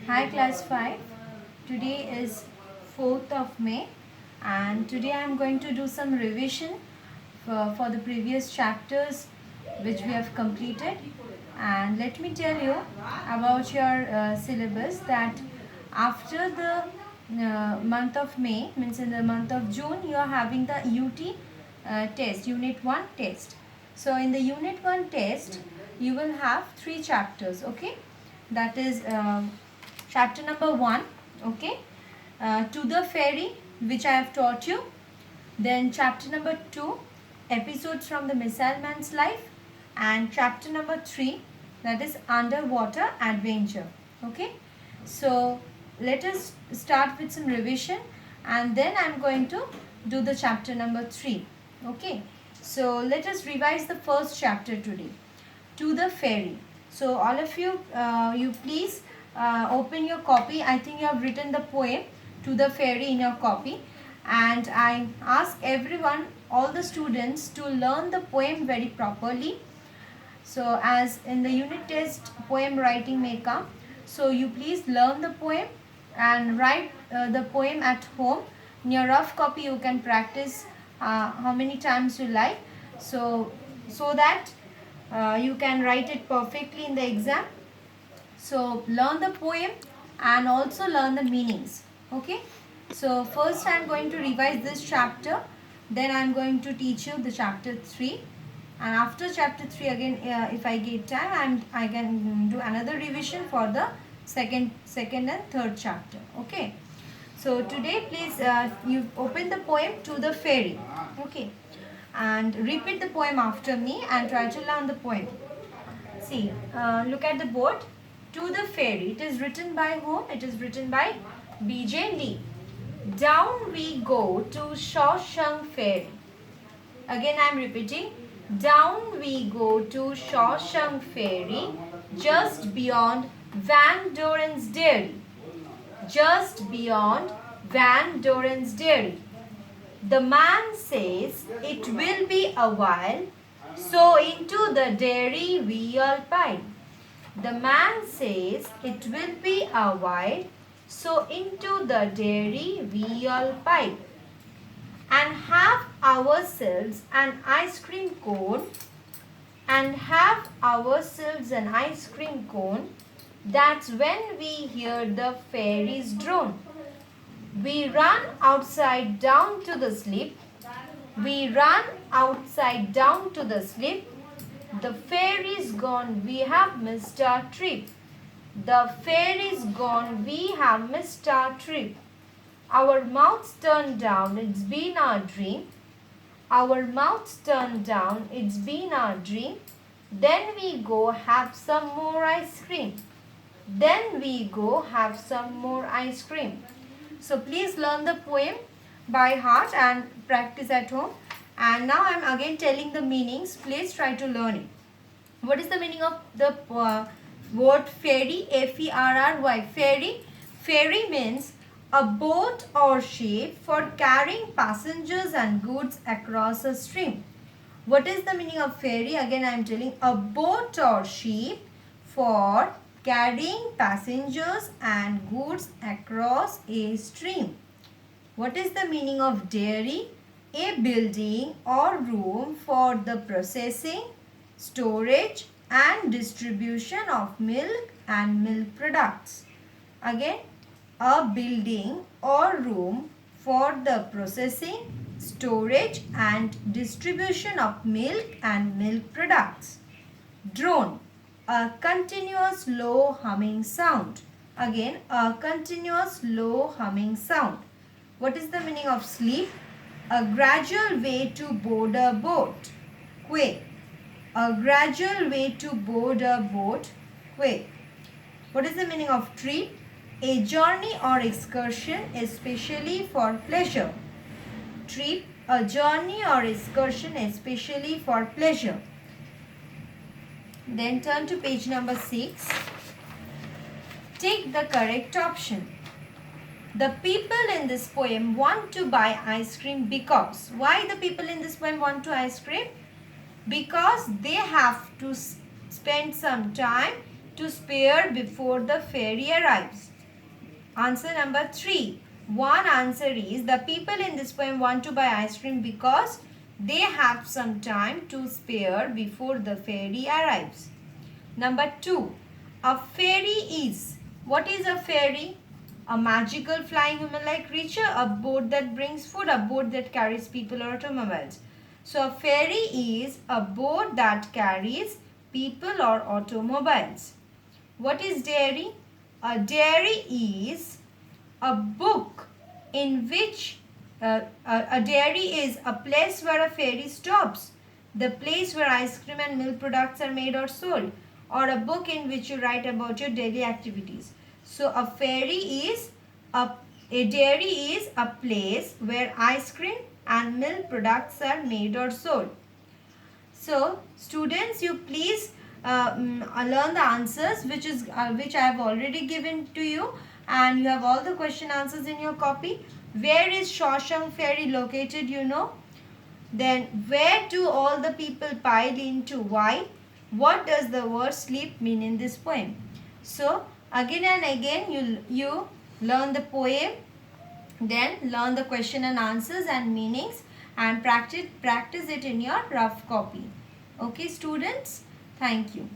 Hi class 5. Today is 4th of May and today I am going to do some revision for the previous chapters which we have completed, and let me tell you about your syllabus that after the month of May, means in the month of June, you are having the UT test, Unit 1 test. So in the Unit 1 test you will have 3 chapters, okay? That is chapter number 1, okay, to the fairy, which I have taught you. Then chapter number 2, episodes from the Missile Man's life, and chapter number 3, that is underwater adventure, okay. So let us start with some revision and then I am going to do the chapter number 3, okay. So let us revise the first chapter today, to the fairy. So all of you, you please open your copy. I think you have written the poem to the fairy in your copy, and I ask everyone, all the students, to learn the poem very properly. So as in the unit test poem writing may come, so you please learn the poem and write the poem at home. In your rough copy you can practice how many times you like, so that you can write it perfectly in the exam. So learn the poem and also learn the meanings, okay. So first I am going to revise this chapter, then I am going to teach you the chapter 3, and after chapter 3 again, if I get time, I can do another revision for the second and third chapter, okay. So today please you open the poem to the fairy, okay, and repeat the poem after me and try to learn the poem. See, look at the board. To the fairy. It is written by whom? It is written by B.J. Lee. Down we go to Shawshank Ferry. Again I am repeating. Down we go to Shawshank Ferry, just beyond Van Doren's Dairy. Just beyond Van Doren's Dairy. The man says it will be a while, so into the dairy we all pile. The man says it will be a while, so into the dairy we all pile. And have ourselves an ice cream cone, and have ourselves an ice cream cone. That's when we hear the fairies drone. We run outside down to the slip. We run outside down to the slip. The fairy's gone, we have missed our trip. The fairy's gone, we have missed our trip. Our mouths turned down, it's been our dream. Our mouths turned down, it's been our dream. Then we go have some more ice cream. Then we go have some more ice cream. So please learn the poem by heart and practice at home. And now I am again telling the meanings. Please try to learn it. What is the meaning of the word fairy? F-E-R-R-Y. Fairy. Fairy means a boat or ship for carrying passengers and goods across a stream. What is the meaning of fairy? Again I am telling, a boat or ship for carrying passengers and goods across a stream. What is the meaning of dairy? A building or room for the processing, storage and distribution of milk and milk products. Again, a building or room for the processing, storage and distribution of milk and milk products. Drone, a continuous low humming sound. Again, a continuous low humming sound. What is the meaning of sleep? A gradual way to board a boat. Quake, a gradual way to board a boat. Quake. What is the meaning of trip? A journey or excursion, especially for pleasure. Trip, a journey or excursion, especially for pleasure. Then turn to page number 6. Take the correct option. The people in this poem want to buy ice cream because. Why the people in this poem want to ice cream? Because they have to spend some time to spare before the fairy arrives? Answer number 3. One answer is the people in this poem want to buy ice cream because they have some time to spare before the fairy arrives. Number 2. A fairy is. What is a fairy? A magical flying human-like creature, a boat that brings food, a boat that carries people or automobiles. So a ferry is a boat that carries people or automobiles. What is dairy? A dairy is a book in which a dairy is a place where a ferry stops, the place where ice cream and milk products are made or sold, or a book in which you write about your daily activities. So a ferry is a dairy is a place where ice cream and milk products are made or sold. So students, you please learn the answers which I have already given to you, and you have all the question answers in your copy. Where is Shawshank Ferry located, you know? Then where do all the people pile into? Why? What does the word sleep mean in this poem? So again and again you learn the poem, then learn the question and answers and meanings, and practice it in your rough copy. Okay students, thank you.